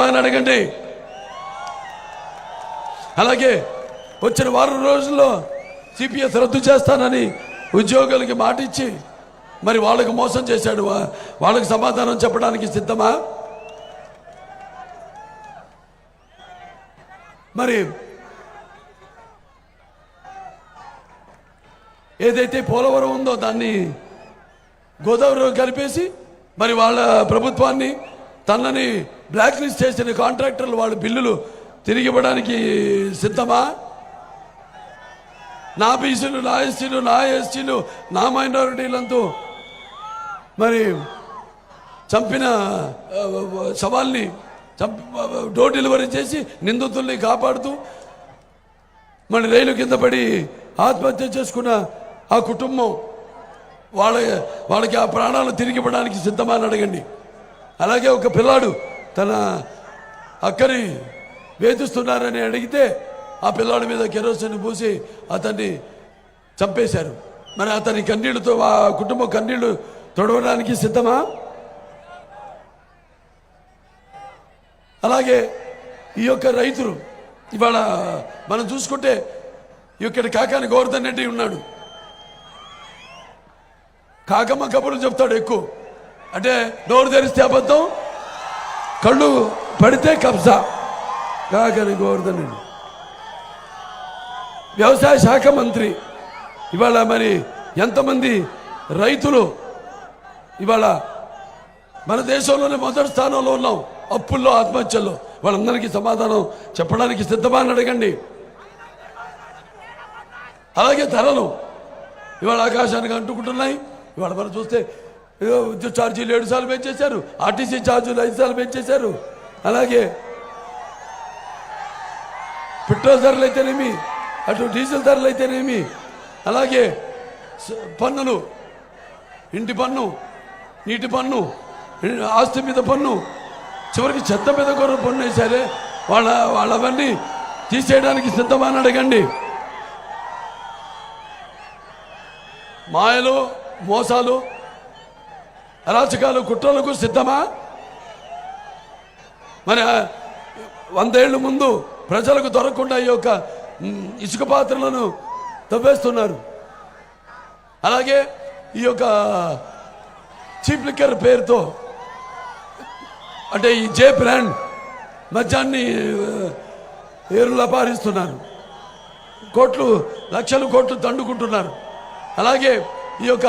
అని అడగండి. అలాగే వచ్చిన వారం రోజుల్లో సిపిఎస్ రద్దు చేస్తానని ఉద్యోగులకి మాట ఇచ్చి మరి వాళ్ళకి మోసం చేశాడు. వాళ్ళకి సమాధానం చెప్పడానికి సిద్ధమా? మరి ఏదైతే పోలవరం ఉందో దాన్ని గోదావరిలో కలిపేసి మరి వాళ్ళ ప్రభుత్వాన్ని తనని బ్లాక్ లిస్ట్ చేసిన కాంట్రాక్టర్లు వాళ్ళ బిల్లులు తిరిగి ఇవ్వడానికి సిద్ధమా? నా బీసీలు, నా ఎస్సీలు, నా ఎస్టీలు, నా మైనారిటీలంతా మరి చంపిన శవాల్ని డోర్ డెలివరీ చేసి నిందితుల్ని కాపాడుతూ మరి రైలు కింద పడి ఆత్మహత్య చేసుకున్న ఆ కుటుంబం వాళ్ళకి ఆ ప్రాణాలు తిరిగి ఇవ్వడానికి సిద్ధమా అని అడగండి. అలాగే ఒక పిల్లాడు తన అక్కని వేధిస్తున్నారని అడిగితే ఆ పిల్లాడి మీద కెరోసిన్ పూసి అతన్ని చంపేశారు. మరి అతని కన్నీళ్లతో ఆ కుటుంబం కన్నీళ్లు తొడవడానికి సిద్ధమా? అలాగే ఈ యొక్క రైతులు ఇవాళ మనం చూసుకుంటే ఇక్కడ కాకాని గోవర్ధన్ రెడ్డి ఉన్నాడు. కాకమ్మ కబుర్లు చెప్తాడు ఎక్కువ. అంటే నోరు తెరిస్తే అబద్ధం, కళ్ళు పడితే కబ్జా. కాకాని గోవర్ధన్ రెడ్డి వ్యవసాయ శాఖ మంత్రి. ఇవాళ మరి ఎంతమంది రైతులు ఇవాళ మన దేశంలోనే మొదటి స్థానంలో ఉన్నాం అప్పుల్లో, ఆత్మహత్యల్లో. వాళ్ళందరికీ సమాధానం చెప్పడానికి సిద్ధమా అని అడగండి. అలాగే ధరలు ఇవాళ ఆకాశానికి అంటుకుంటున్నాయి. ఇవాళ మనం చూస్తే విద్యుత్ ఛార్జీలు 7 సార్లు పెంచేశారు, ఆర్టీసీ ఛార్జీలు 5 సార్లు పెంచేశారు. అలాగే పెట్రోల్ ధరలు అయితేనేమి, అటు డీజిల్ ధరలు అయితేనేమి, అలాగే పన్నులు, ఇంటి పన్ను, నీటి పన్ను, ఆస్తి మీద పన్ను, చివరికి చెత్త మీద కూడా పన్ను వేశారే. వాళ్ళవన్నీ తీసేయడానికి సిద్ధమా అని అడగండి. మాయలు, మోసాలు, అరాచకాలు, కుట్రలకు సిద్ధమా? మరి 100 ఏళ్ళ ముందు ప్రజలకు దొరకకుండా ఈ యొక్క ఇసుక పాత్రలను తవ్వేస్తున్నారు. అలాగే ఈ యొక్క చీప్ లిక్కర్ పేరుతో అంటే ఈ జే బ్రాండ్ మద్యాన్ని ఏరులా పారిస్తున్నారు. కోట్లు, లక్షల కోట్లు దండుకుంటున్నారు. అలాగే ఈ యొక్క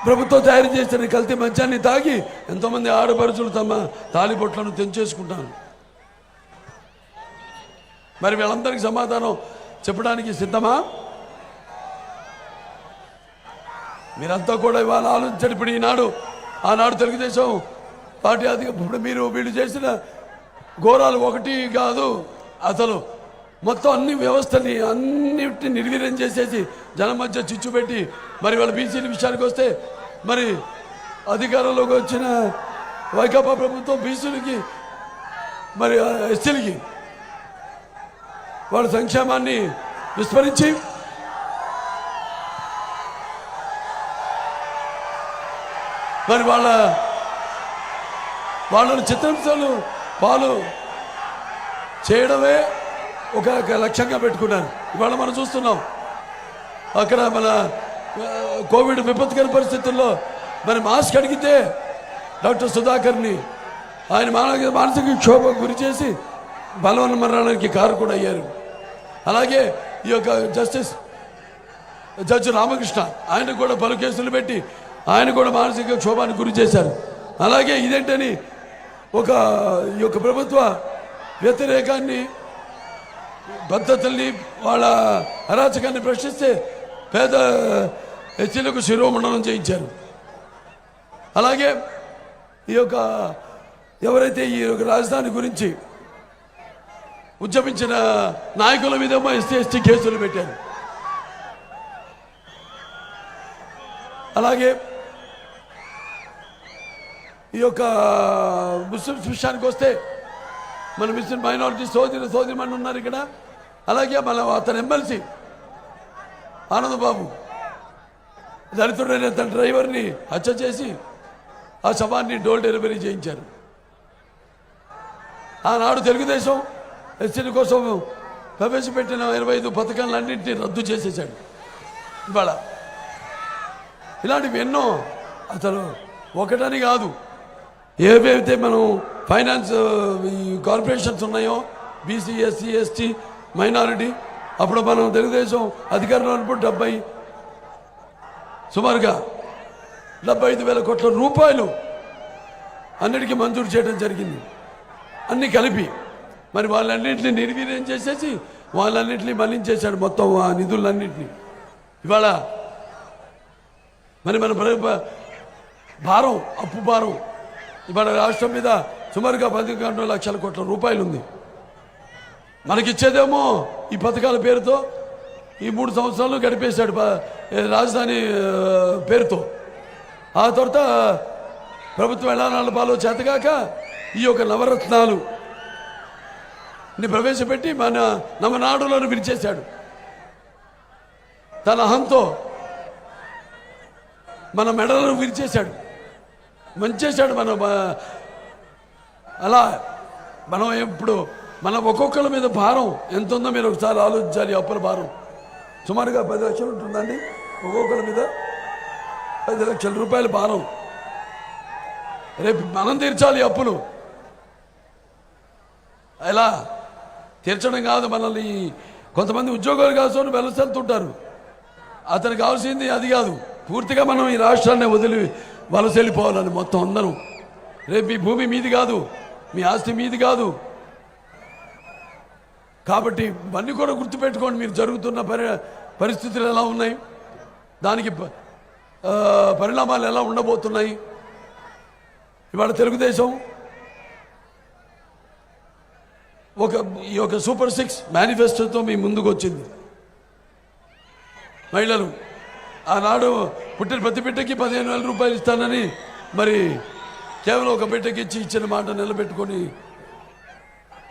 ప్రభుత్వం తయారు చేసిన కల్తీ మద్యాన్ని తాగి ఎంతోమంది ఆడపడుచులు తమ తాలిబొట్లను తెంచేసుకుంటారు. మరి వీళ్ళందరికీ సమాధానం చెప్పడానికి సిద్ధమా? మీరంతా కూడా ఇవాళ ఆలోచించండి. ఇప్పుడు ఆనాడు తెలుగుదేశం పార్టీ ఇప్పుడు వీళ్ళు చేసిన ఘోరాలు ఒకటి కాదు, అసలు మొత్తం అన్ని వ్యవస్థని అన్నిటిని నిర్వీర్యం చేసేసి జనం మధ్య చిచ్చు పెట్టి మరి వాళ్ళ బీసీల విషయానికి వస్తే మరి అధికారంలోకి వచ్చిన వైకాపా ప్రభుత్వం బీసీలకి మరి ఎస్సీలకి వాళ్ళ సంక్షేమాన్ని విస్మరించి మరి వాళ్ళని చిత్రహింసలు పాలు చేయడమే ఒక లక్ష్యంగా పెట్టుకున్నారు. ఇవాళ మనం చూస్తున్నాం అక్కడ మన కోవిడ్ విపత్కర పరిస్థితుల్లో మరి మాస్క్ అడిగితే డాక్టర్ సుధాకర్ని ఆయన మానసిక క్షోభ గురి చేసి బలవన మరణానికి కారకుడు అయ్యారు. అలాగే ఈ యొక్క జడ్జి రామకృష్ణ ఆయన కూడా పలు కేసులు పెట్టి ఆయన కూడా మానసిక క్షోభానికి గురి చేశారు. అలాగే ఇదేంటని ఈ యొక్క ప్రభుత్వ వ్యతిరేకాన్ని, పద్ధతుల్ని, వాళ్ళ అరాచకాన్ని ప్రశ్నిస్తే పేద ఎస్సీలకు శిరోమండనం చేయించారు. అలాగే ఈ యొక్క ఎవరైతే ఈ యొక్క రాజధాని గురించి ఉద్యమించిన నాయకుల మీద ఎస్సీ కేసులు పెట్టారు. అలాగే ఈ యొక్క ముస్లిమ్స్ విషయానికి వస్తే మన ముస్లిం మైనారిటీ సోదరిమణులు ఉన్నారు ఇక్కడ. అలాగే అతని ఎమ్మెల్సీ ఆనందబాబు దళితుడైన తన డ్రైవర్ని హత్య చేసి ఆ శవాన్ని డోర్ డెలివరీ చేయించారు. ఆనాడు తెలుగుదేశం ఎస్సీల కోసం ప్రవేశపెట్టిన 25 పథకాలన్నింటినీ రద్దు చేసేసాడు. ఇవాళ ఇలాంటివి ఎన్నో, అసలు ఒకటని కాదు, ఏవైతే మనం ఫైనాన్స్ ఈ కార్పొరేషన్స్ ఉన్నాయో బీసీ, ఎస్సీ, ఎస్టీ, మైనారిటీ, అప్పుడు మనం తెలుగుదేశం అధికారంలో ఉన్నప్పుడు సుమారుగా 75,000 కోట్ల రూపాయలు అన్నిటికీ మంజూరు చేయడం జరిగింది, అన్నీ కలిపి. మరి వాళ్ళన్నింటినీ నిర్వీర్యం చేసేసి వాళ్ళన్నింటినీ మళ్లించేశాడు మొత్తం ఆ నిధులన్నింటినీ. ఇవాళ మరి మన భారం, అప్పు భారం ఇవాళ రాష్ట్రం మీద సుమారుగా 11 లక్షల కోట్ల రూపాయలు ఉంది. మనకిచ్చేదేమో ఈ పథకాల పేరుతో ఈ 3 సంవత్సరాలు గడిపేశాడు రాజధాని పేరుతో. ఆ తర్వాత ప్రభుత్వం ఎలా నడపాలో చేతగాక ఈ యొక్క నవరత్నాలు ప్రవేశపెట్టి మన నవనాడులను విరిచేశాడు. తన అహంతో మన మెడలను విరిచేశాడు, మంచేశాడు. అలా మనం ఇప్పుడు మన ఒక్కొక్కరి మీద భారం ఎంత ఉందో మీరు ఒకసారి ఆలోచించాలి. అప్పుల భారం సుమారుగా 10 లక్షలు ఉంటుందండి. ఒక్కొక్కరి మీద 10 లక్షల రూపాయల భారం. రేపు మనం తీర్చాలి అప్పులు. ఎలా తీర్చడం కాదు, మనల్ని కొంతమంది ఉద్యోగాలు కాసుకొని వెలసెళ్తుంటారు. అతనికి కావాల్సింది అది కాదు, పూర్తిగా మనం ఈ రాష్ట్రాన్ని వదిలి వలస వెళ్ళిపోవాలని మొత్తం అందరం. రేపు ఈ భూమి మీది కాదు, మీ ఆస్తి మీది కాదు. కాబట్టి ఇవన్నీ కూడా గుర్తుపెట్టుకోండి. మీరు జరుగుతున్న పరిస్థితులు ఎలా ఉన్నాయి, దానికి పరిణామాలు ఎలా ఉండబోతున్నాయి. ఇవాళ తెలుగుదేశం ఈ యొక్క సూపర్ 6 మేనిఫెస్టోతో మీ ముందుకు వచ్చింది. మహిళలు ఆనాడు పుట్టిన ప్రతి బిడ్డకి 15,000 రూపాయలు ఇస్తానని మరి కేవలం ఒక బిడ్డకి ఇచ్చిన మాట నిలబెట్టుకొని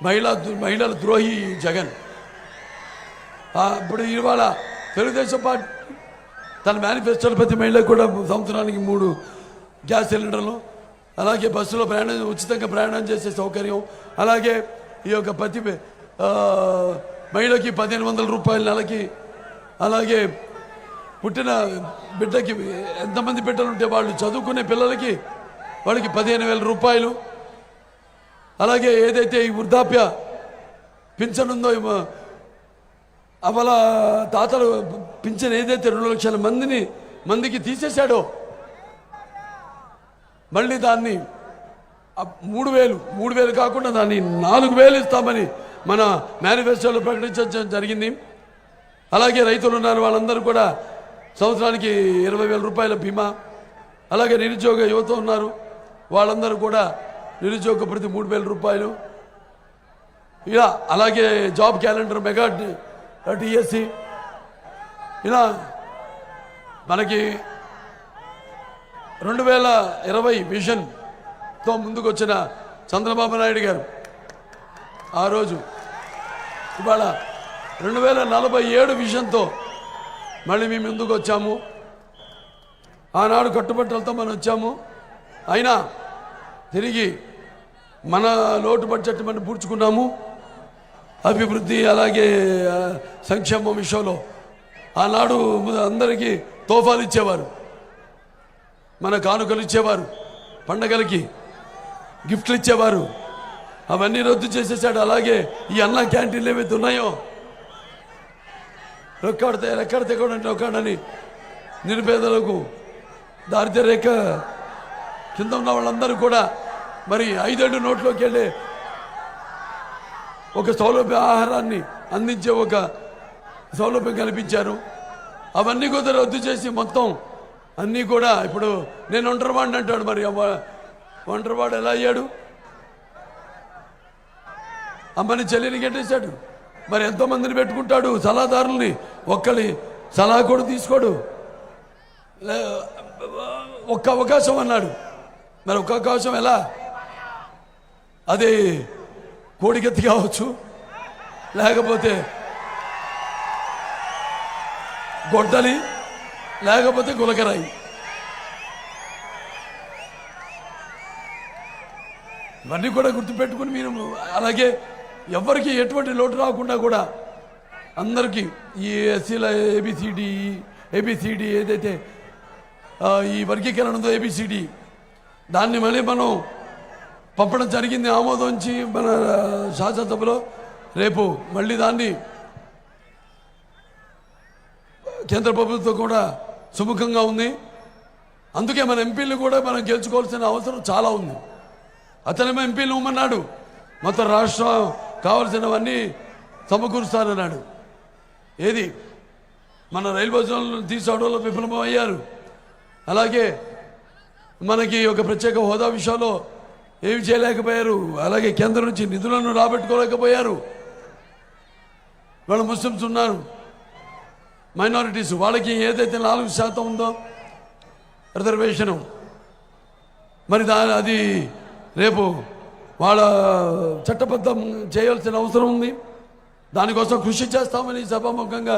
మహిళల ద్రోహి జగన్. ఇప్పుడు ఇవాళ తెలుగుదేశం పార్టీ తన మేనిఫెస్టోలో ప్రతి మహిళకు కూడా సంవత్సరానికి 3 గ్యాస్ సిలిండర్లు, అలాగే బస్సులో ఉచితంగా ప్రయాణం చేసే సౌకర్యం, అలాగే ఈ యొక్క ప్రతి మహిళకి 1,500 రూపాయల నెలకి, అలాగే పుట్టిన బిడ్డకి ఎంతమంది బిడ్డలు ఉంటే వాళ్ళు చదువుకునే పిల్లలకి వాళ్ళకి 15,000 రూపాయలు, అలాగే ఏదైతే ఈ వృద్ధాప్య పింఛన్ ఉందో అవల తాతలు పింఛన్ ఏదైతే 2 లక్షల మందికి తీసేశాడో మళ్ళీ దాన్ని 3,000 కాకుండా దాన్ని 4,000 ఇస్తామని మన మేనిఫెస్టోలో ప్రకటించడం జరిగింది. అలాగే రైతులు ఉన్నారు, వాళ్ళందరూ కూడా సంవత్సరానికి 20,000 రూపాయల బీమా, అలాగే నిరుద్యోగ యువత ఉన్నారు, వాళ్ళందరూ కూడా నిరుద్యోగ ప్రతి 3,000 రూపాయలు. ఇలా అలాగే జాబ్ క్యాలెండర్, మెగా టీఎస్సీ, ఇలా మనకి 2020 విజన్తో ముందుకు వచ్చిన చంద్రబాబు నాయుడు గారు ఆ రోజు ఇవాళ 2047 విజన్తో మళ్ళీ మేము ముందుకు వచ్చాము. ఆనాడు కట్టుబట్టలతో మనం వచ్చాము. అయినా తిరిగి మన లోటు బడ్జెట్ మనం పూడ్చుకున్నాము. అభివృద్ధి అలాగే సంక్షేమం విషయంలో ఆనాడు అందరికీ తోఫాలు ఇచ్చేవారు, మన కానుకలు ఇచ్చేవారు, పండగలకి గిఫ్ట్లు ఇచ్చేవారు. అవన్నీ రద్దు చేసేసాడు. అలాగే ఈ అన్న క్యాంటీన్లు ఏవైతే ఉన్నాయో రెక్కడితే కూడా ఒక్కడని నిరుపేదలకు దారిద్ర్య రేఖ కింద ఉన్న వాళ్ళందరూ కూడా మరి 5 ఏళ్ళు నోట్లోకి వెళ్ళే ఒక సౌలభ్య ఆహారాన్ని అందించే ఒక సౌలభ్యం కల్పించారు. అవన్నీ కూడా రద్దు చేసి మొత్తం అన్నీ కూడా ఇప్పుడు నేను ఒంటరివాడిని అంటాడు. మరి ఒంటరివాడు ఎలా అయ్యాడు? అమ్మని చెల్లిని కట్టేశాడు. మరి ఎంతోమందిని పెట్టుకుంటాడు సలహాదారుల్ని, ఒక్కడి సలహా కూడా తీసుకోడు. ఒక్క అవకాశం అన్నాడు. మరి ఒక్క అవకాశం ఎలా? అది కోడికెత్తి కావచ్చు, లేకపోతే గొడ్డలి, లేకపోతే గులకరాయి. ఇవన్నీ కూడా గుర్తుపెట్టుకుని మీరు అలాగే ఎవరికి ఎటువంటి లోటు రాకుండా కూడా అందరికీ ఈ ఎస్సీల ఏబిసిడి ఏదైతే ఈ వర్గీకరణ ఉందో ఏబిసిడి దాన్ని మళ్ళీ మనం పంపడం జరిగింది ఆమోదించి మన శాసనసభలో రేపు మళ్ళీ దాన్ని కేంద్ర ప్రభుత్వం కూడా సుముఖంగా ఉంది. అందుకే మన ఎంపీలు కూడా మనం గెలుచుకోవాల్సిన అవసరం చాలా ఉంది. అతనేమో ఎంపీలు ఇవ్వమన్నాడు, మొత్తం రాష్ట్రం కావాల్సినవన్నీ సమకూరుస్తానన్నాడు. ఏది మన రైల్వే జోన్లు తీసుకోవడంలో విఫలమయ్యారు. అలాగే మనకి ఒక ప్రత్యేక హోదా విషయంలో ఏమి చేయలేకపోయారు. అలాగే కేంద్రం నుంచి నిధులను రాబట్టుకోలేకపోయారు. వాళ్ళ ముస్లిమ్స్ ఉన్నారు, మైనారిటీస్, వాళ్ళకి ఏదైతే 4% ఉందో రిజర్వేషను, మరి అది రేపు వాళ్ళ చట్టబద్ధం చేయాల్సిన అవసరం ఉంది. దానికోసం కృషి చేస్తామని సభాముఖంగా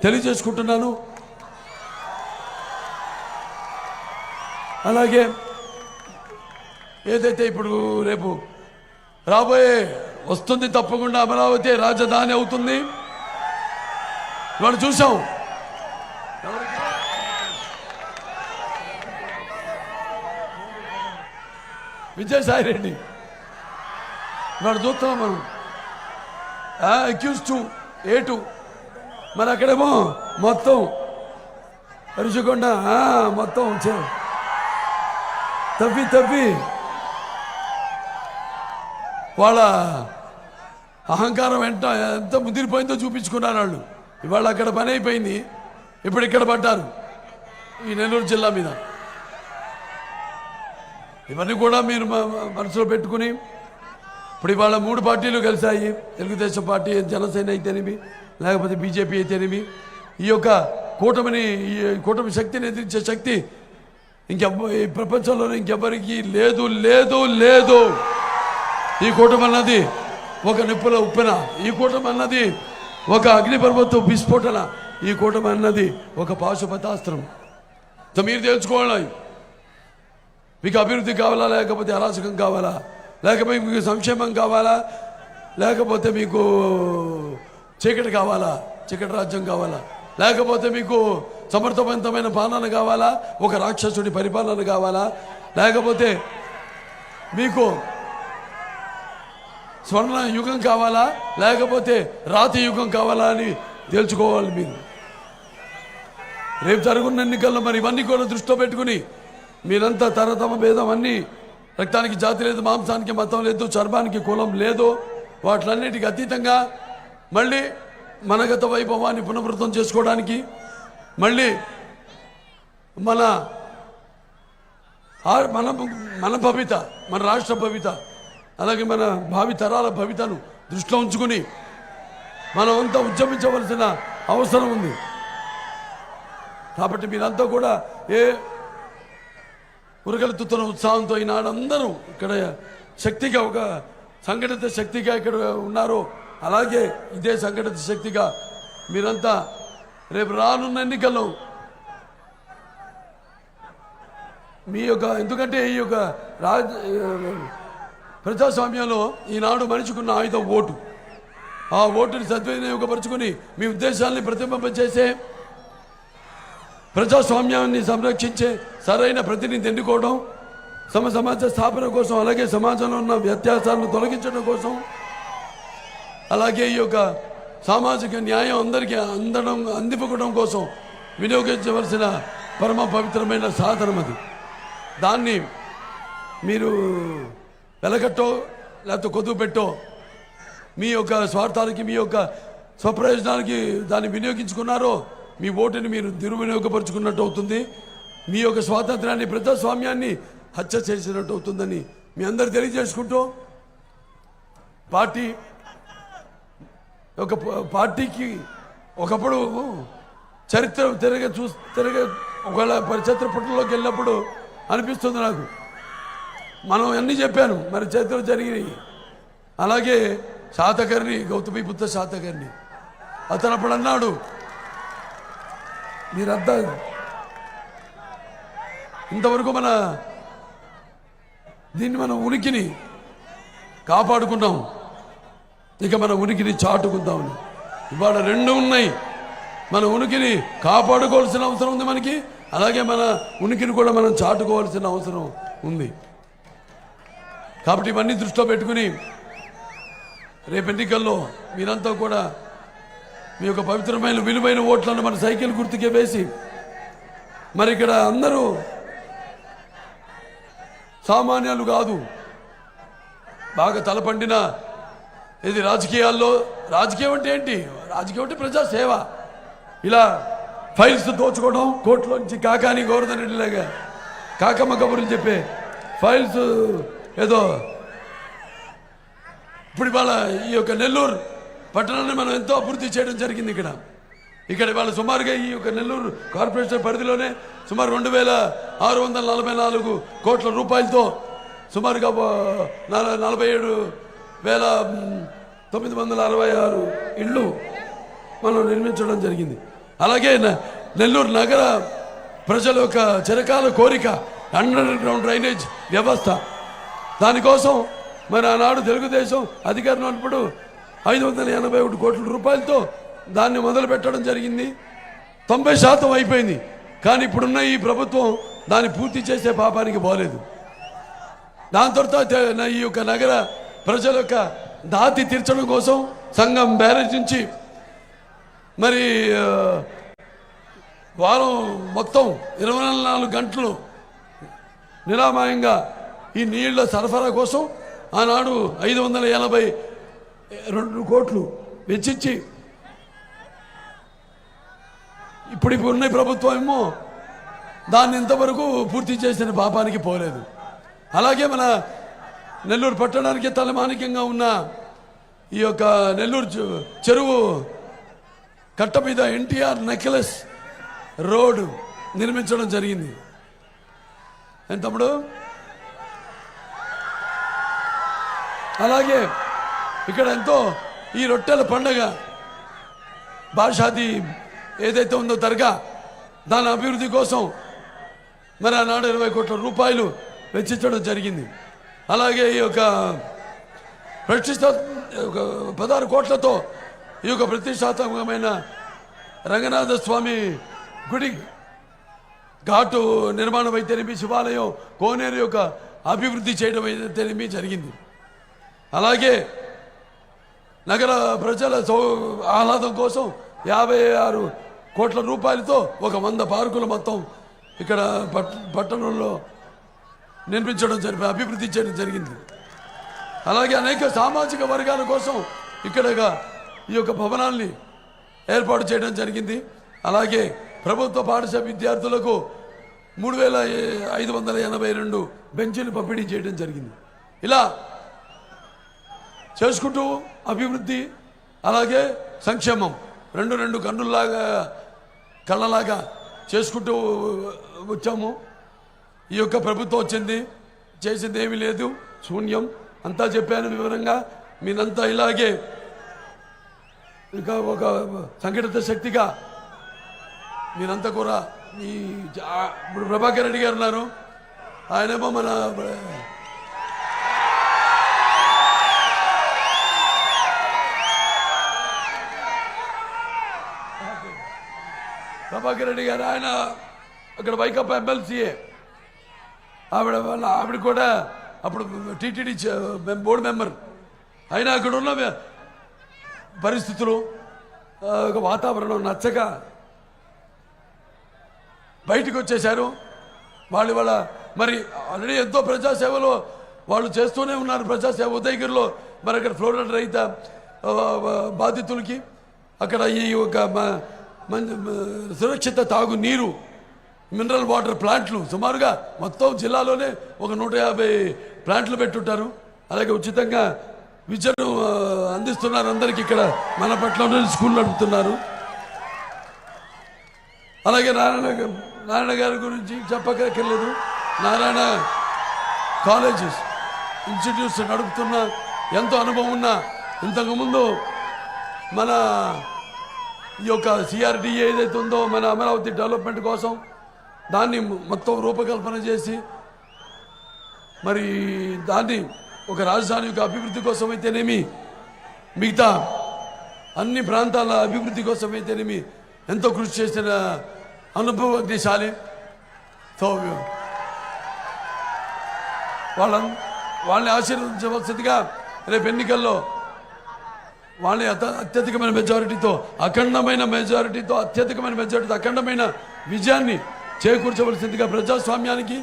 తెలియజేసుకుంటున్నాను. అలాగే ఏదైతే ఇప్పుడు రేపు రాబోయే వస్తుంది, తప్పకుండా అమరావతి రాజధాని అవుతుంది. వాళ్ళు చూసాం, విజయసాయి రెడ్డి వాడు చూస్తున్నాం మనం అక్యూజ్ 2 మరి అక్కడేమో మొత్తం రుషికొండ మొత్తం తవ్వి వాళ్ళ అహంకారం ఎంత ముదిరిపోయిందో చూపించుకున్నారు వాళ్ళు. ఇవాళ అక్కడ పని అయిపోయింది, ఇప్పుడు ఇక్కడ పడ్డారు ఈ నెల్లూరు జిల్లా మీద. ఇవన్నీ కూడా మీరు మనసులో పెట్టుకుని ఇప్పుడు ఇవాళ 3 పార్టీలు కలిశాయి. తెలుగుదేశం పార్టీ, జనసేన అయితేనేమి, లేకపోతే బీజేపీ అయితేనేమి. ఈ యొక్క కూటమి శక్తిని ఎదిరించే శక్తి ఈ ప్రపంచంలో ఇంకెవ్వరికి లేదు లేదు లేదు. ఈ కూటమి అన్నది ఒక నిప్పుల ఉప్పెన, ఈ కూటమి అన్నది ఒక అగ్నిపర్వత విస్ఫోటన, ఈ కూటమి అన్నది ఒక పాశుపతాస్త్రం. మీరు తెలుసుకోవాలి, మీకు అభివృద్ధి కావాలా, లేకపోతే అరాచకం కావాలా, లేకపోతే మీకు సంక్షేమం కావాలా, లేకపోతే మీకు చీకటి కావాలా, చీకటి రాజ్యం కావాలా, లేకపోతే మీకు సమర్థవంతమైన పాలన కావాలా, ఒక రాక్షసుడి పరిపాలన కావాలా, లేకపోతే మీకు స్వర్ణ యుగం కావాలా, లేకపోతే రాతి యుగం కావాలా అని తెలుసుకోవాలి. మీరు రేపు జరుగున్న ఎన్నికల్లో మరి ఇవన్నీ కూడా దృష్టిలో పెట్టుకుని మీరంతా తరతమ భేదం అన్నీ, రక్తానికి జాతి లేదు, మాంసానికి మతం లేదు, చర్మానికి కులం లేదు, వాటిలన్నిటికీ అతీతంగా మళ్ళీ మన గత వైభవాన్ని పునరుద్ధం చేసుకోవడానికి, మళ్ళీ మన భవిత, మన రాష్ట్ర భవిత, అలాగే మన భావి తరాల భవితను దృష్టిలో ఉంచుకుని మనమంతా ఉద్యమించవలసిన అవసరం ఉంది. కాబట్టి మీరంతా కూడా ఉరగలెత్తుతున్న ఉత్సాహంతో ఈనాడు అందరూ ఇక్కడ శక్తిగా, ఒక సంఘటిత శక్తిగా ఇక్కడ ఉన్నారో, అలాగే ఇదే సంఘటిత శక్తిగా మీరంతా రేపు రానున్న ఎన్నికల్లో మీ యొక్క, ఎందుకంటే ఈ యొక్క ప్రజాస్వామ్యంలో ఈనాడు మనిషికున్న ఆయుధం ఓటు. ఆ ఓటుని సద్వినియోగపరుచుకుని మీ ఉద్దేశాన్ని ప్రతిబింబించేసే, ప్రజాస్వామ్యాన్ని సంరక్షించే సరైన ప్రతినిధి ఎన్నుకోవడం, సమాజ స్థాపన కోసం, అలాగే సమాజంలో ఉన్న వ్యత్యాసాలను తొలగించడం కోసం, అలాగే ఈ యొక్క సామాజిక న్యాయం అందరికీ అందిపుకోవడం కోసం వినియోగించవలసిన పరమ పవిత్రమైన సాధనం అది. దాన్ని మీరు వెలకట్టో లేకపోతే కొదువు పెట్టో మీ యొక్క స్వార్థాలకి, మీ యొక్క స్వప్రయోజనాలకి దాన్ని వినియోగించుకున్నారో మీ ఓటుని మీరు దుర్వినియోగపరుచుకున్నట్టు అవుతుంది. మీ యొక్క స్వాతంత్రాన్ని, ప్రజాస్వామ్యాన్ని హత్య చేసినట్టు అవుతుందని మీ అందరు తెలియజేసుకుంటూ, పార్టీకి ఒకప్పుడు చరిత్ర ఒకవేళ చరిత్ర పుటల్లోకి వెళ్ళినప్పుడు అనిపిస్తుంది నాకు, మనం అన్నీ చెప్పాను మరి చరిత్ర జరిగినాయి. అలాగే శాతకర్ణి, గౌతమిపుత్ర శాతకర్ణి, అతను అప్పుడు అన్నాడు, మీరంతా ఇంతవరకు మన ఉనికిని కాపాడుకున్నాం, ఇక మన ఉనికిని చాటుకుందామని. ఇవాళ రెండు ఉన్నాయి. మన ఉనికిని కాపాడుకోవాల్సిన అవసరం ఉంది మనకి, అలాగే మన ఉనికిని కూడా మనం చాటుకోవాల్సిన అవసరం ఉంది. కాబట్టి ఇవన్నీ దృష్టిలో పెట్టుకుని రేపు ఎన్నికల్లో మీరంతా కూడా మీ యొక్క పవిత్రమైన విలువైన ఓట్లను మన సైకిల్ గుర్తుకే వేసి, మరి ఇక్కడ అందరూ సామాన్యాలు కాదు, బాగా తలపండిన ఇది రాజకీయాల్లో. రాజకీయం అంటే ఏంటి? రాజకీయం అంటే ప్రజాసేవ. ఇలా ఫైల్స్ దోచుకోవడం, కోర్టులోంచి కాకాని గోవర్ధన్ రెడ్డిలాగా కాకమ్మ కబుర్లు చెప్పే ఫైల్స్ ఏదో. ఇప్పుడు ఇవాళ ఈ యొక్క నెల్లూరు పట్టణాన్ని మనం ఎంతో అభివృద్ధి చేయడం జరిగింది. ఇక్కడ ఇవాళ సుమారుగా ఈ యొక్క నెల్లూరు కార్పొరేషన్ పరిధిలోనే సుమారు 2644 కోట్ల రూపాయలతో సుమారుగా 47,966 ఇళ్ళు మనం నిర్మించడం జరిగింది. అలాగే నెల్లూరు నగర ప్రజల యొక్క చిరకాల కోరిక అండర్ గ్రౌండ్ డ్రైనేజ్ వ్యవస్థ. దానికోసం మరి ఆనాడు తెలుగుదేశం అధికారంలో ఉన్నప్పుడు 581 కోట్ల రూపాయలతో దాన్ని మొదలు పెట్టడం జరిగింది. 90% అయిపోయింది. కానీ ఇప్పుడున్న ఈ ప్రభుత్వం దాన్ని పూర్తి చేసే పాపానికి పోలేదు. దాని తర్వాత ఈ యొక్క నగర ప్రజల యొక్క దాతి తీర్చడం కోసం సంగం బ్యారేజ్ నుంచి మరి వారం మొత్తం 24 గంటలు నిరామయంగా ఈ నీళ్ల సరఫరా కోసం ఆనాడు 582 కోట్లు వెచ్చించి ఇప్పుడు ఉన్న ప్రభుత్వం ఏమో దాన్ని ఇంతవరకు పూర్తి చేసిన పాపానికి పోలేదు. అలాగే మన నెల్లూరు పట్టణానికి తలమానికంగా ఉన్న ఈ యొక్క నెల్లూరు చెరువు కట్ట మీద ఎన్టీఆర్ నెక్లెస్ రోడ్ నిర్మించడం జరిగింది. ఏం తమ్ముడు? అలాగే ఇక్కడ ఎంతో ఈ రొట్టెల పండగ బాషాది ఏదైతే ఉందో దర్గా, దాని అభివృద్ధి కోసం మరి ఆనాడు 20 కోట్ల రూపాయలు వెచ్చించడం జరిగింది. అలాగే ఈ యొక్క 16 కోట్లతో ఈ యొక్క ప్రతిష్టాత్మకమైన రంగనాథ స్వామి గుడి ఘాటు నిర్మాణం అయితేనేమి, శివాలయం కోనేరు యొక్క అభివృద్ధి చేయడం అయితేనేమి జరిగింది. అలాగే నగర ప్రజల ఆహ్లాదం కోసం 56 కోట్ల రూపాయలతో 100 పార్కులు మొత్తం ఇక్కడ పట్టణంలో నిర్మించడం అభివృద్ధి చేయడం జరిగింది. అలాగే అనేక సామాజిక వర్గాల కోసం ఇక్కడ ఈ యొక్క భవనాల్ని ఏర్పాటు చేయడం జరిగింది. అలాగే ప్రభుత్వ పాఠశాల విద్యార్థులకు 3582 బెంచీలు పంపిణీ చేయడం జరిగింది. ఇలా చేసుకుంటూ అభివృద్ధి అలాగే సంక్షేమం రెండు కళ్ళలాగా చేసుకుంటూ వచ్చాము. ఈ యొక్క ప్రభుత్వం వచ్చింది, చేసింది ఏమీ లేదు, శూన్యం. అంతా చెప్పాను వివరంగా. మీరంతా ఇలాగే ఇంకా ఒక సంఘటిత శక్తిగా మీరంతా కూడా ఇప్పుడు ప్రభాకర్ రెడ్డి గారు ఉన్నారు. ఆయనేమో మన ప్రభాకర్ రెడ్డి గారు, ఆయన అక్కడ వైకాపా ఎమ్మెల్సీఏ. ఆవిడ కూడా అప్పుడు టీటీడీ బోర్డు మెంబర్. అయినా అక్కడ ఉన్న పరిస్థితులు వాతావరణం నచ్చక బయటకు వచ్చేశారు. వాళ్ళ మరి ఆల్రెడీ ఎంతో ప్రజాసేవలో వాళ్ళు చేస్తూనే ఉన్నారు. ప్రజాసేవ ఉదయగిరిలో మరి అక్కడ ఫ్లోరైడ్ రహిత బాధితులకి అక్కడ ఈ ఒక సురక్షిత తాగు నీరు మినరల్ వాటర్ ప్లాంట్లు సుమారుగా మొత్తం జిల్లాలోనే ఒక 150 ప్లాంట్లు పెట్టుంటారు. అలాగే ఉచితంగా విద్యను అందిస్తున్నారు అందరికీ. ఇక్కడ మన పట్ల స్కూల్ నడుపుతున్నారు. అలాగే నారాయణ గారి గురించి చెప్పక్కర్లేదు. నారాయణ కాలేజెస్ ఇన్స్టిట్యూట్స్ నడుపుతున్న ఎంతో అనుభవం ఉన్న, ఇంతకుముందు మన ఈ యొక్క సిఆర్డిఏ ఏదైతే ఉందో మన అమరావతి డెవలప్మెంట్ కోసం దాన్ని మొత్తం రూపకల్పన చేసి మరి దాన్ని ఒక రాజధాని యొక్క అభివృద్ధి కోసం అయితేనేమి, మిగతా అన్ని ప్రాంతాల అభివృద్ధి కోసం అయితేనేమి ఎంతో కృషి చేసిన అనుభవజ్ఞశాలి. సో వాళ్ళని ఆశీర్వదించవలసిందిగా రేపు ఎన్నికల్లో వాళ్ళని అత్యధికమైన మెజారిటీతో అఖండమైన విజయాన్ని చేకూర్చవలసిందిగా ప్రజాస్వామ్యానికి,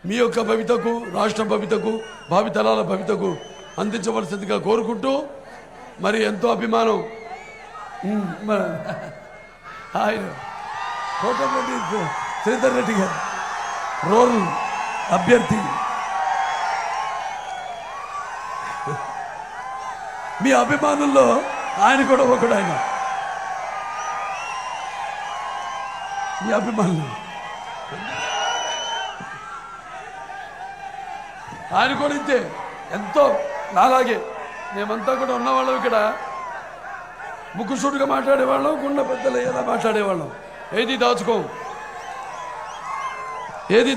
మీ యొక్క భవితకు, రాష్ట్ర భవితకు, భావితరాల భవితకు అందించవలసిందిగా కోరుకుంటూ, మరి ఎంతో అభిమానం ఆయన కోటరెడ్డి శ్రీధర్ రెడ్డి గారు రూరల్ అభ్యర్థి. మీ అభిమానుల్లో ఆయన కూడా ఒకడు. ఆయన మీ అభిమానులు ఆయన కూడా ఇంతే, ఎంతో నాలాగే మేమంతా కూడా ఉన్నవాళ్ళం. ఇక్కడ ముక్కుసూటుగా మాట్లాడేవాళ్ళం, గుండె పెద్దలు ఎలా మాట్లాడేవాళ్ళం. ఏది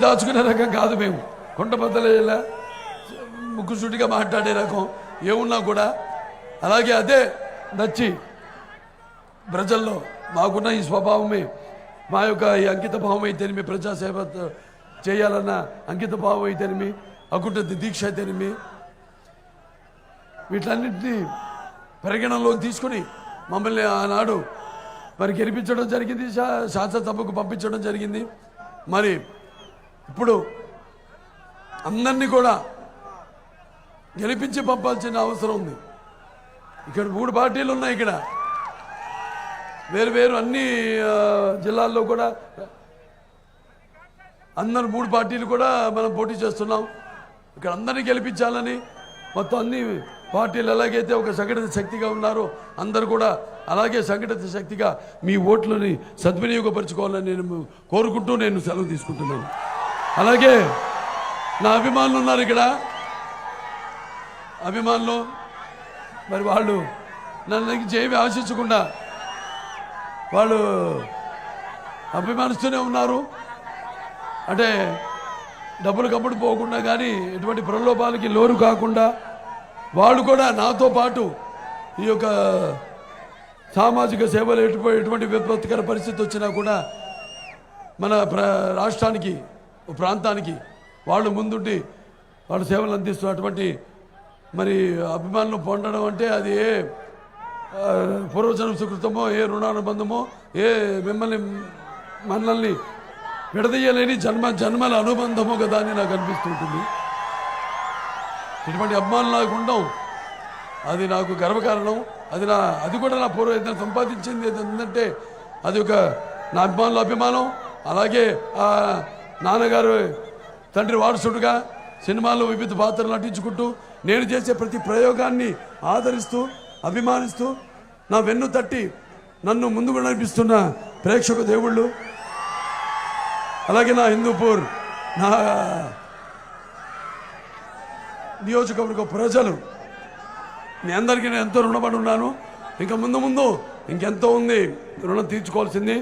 దాచుకునే రకం కాదు మేము. గుండె పెద్దలు ఎలా ముక్కుసూటిగా మాట్లాడే రకం ఏమున్నా కూడా అలాగే అదే నచ్చి ప్రజల్లో మాకున్న ఈ స్వభావమే, మా యొక్క ఈ అంకిత భావం అయితేనేమి, ప్రజాసేవ చేయాలన్న అంకిత భావం అయితేనేమి, అకుంఠ దీక్ష అయితేనేమి, వీటన్నింటినీ పరిగణనలోకి తీసుకుని మమ్మల్ని ఆనాడు మరి గెలిపించడం జరిగింది, శాసనసభకు పంపించడం జరిగింది. మరి ఇప్పుడు అందరినీ కూడా గెలిపించి పంపాల్సిన అవసరం ఉంది. ఇక్కడ 3 పార్టీలు ఉన్నాయి. ఇక్కడ వేరు అన్ని జిల్లాల్లో కూడా అందరు 3 పార్టీలు కూడా మనం పోటీ చేస్తున్నాం. ఇక్కడ అందరినీ గెలిపించాలని మొత్తం అన్ని పార్టీలు ఎలాగైతే ఒక సంఘటిత శక్తిగా ఉన్నారో అందరూ కూడా అలాగే సంఘటిత శక్తిగా మీ ఓట్లని సద్వినియోగపరచుకోవాలని నేను కోరుకుంటూ నేను సెలవు తీసుకుంటున్నాను. అలాగే నా అభిమానులు ఉన్నారు ఇక్కడ, అభిమానులు మరి వాళ్ళు నన్ను ఏమి ఆశించకుండా వాళ్ళు అభిమానిస్తూనే ఉన్నారు. అంటే డబ్బులు కప్పుడు పోకుండా కానీ ఎటువంటి ప్రలోభాలకి లోరు కాకుండా వాళ్ళు కూడా నాతో పాటు ఈ యొక్క సామాజిక సేవలు ఎటువంటి విపత్కర పరిస్థితి వచ్చినా కూడా మన రాష్ట్రానికి, ప్రాంతానికి వాళ్ళు ముందుండి వాళ్ళ సేవలు అందిస్తున్నటువంటి మరి అభిమానులు పొందడం అంటే అది ఏ పూర్వజన్మ సుకృతమో, ఏ రుణానుబంధమో, ఏ మనల్ని విడదీయలేని జన్మల అనుబంధమో కదా అని నాకు అనిపిస్తుంటుంది. ఇటువంటి అభిమానులు నాకు ఉండవు, అది నాకు గర్వకారణం. అది కూడా నా పూర్వ సంపాదించింది ఏంటంటే అది ఒక నా అభిమానం. అలాగే ఆ నాన్నగారు తండ్రి వారసుడుగా సినిమాల్లో వివిధ పాత్రలు నటించుకుంటూ నేను చేసే ప్రతి ప్రయోగాన్ని ఆదరిస్తూ అభిమానిస్తూ నా వెన్ను తట్టి నన్ను ముందుకు నడిపిస్తున్న ప్రేక్షక దేవుళ్ళు, అలాగే నా హిందూపూర్, నా నియోజకవర్గ ప్రజలు, మీ అందరికీ నేను ఎంతో రుణపడి ఉన్నాను. ఇంకా ముందు ఇంకెంతో ఉంది రుణం తీర్చుకోవాల్సింది.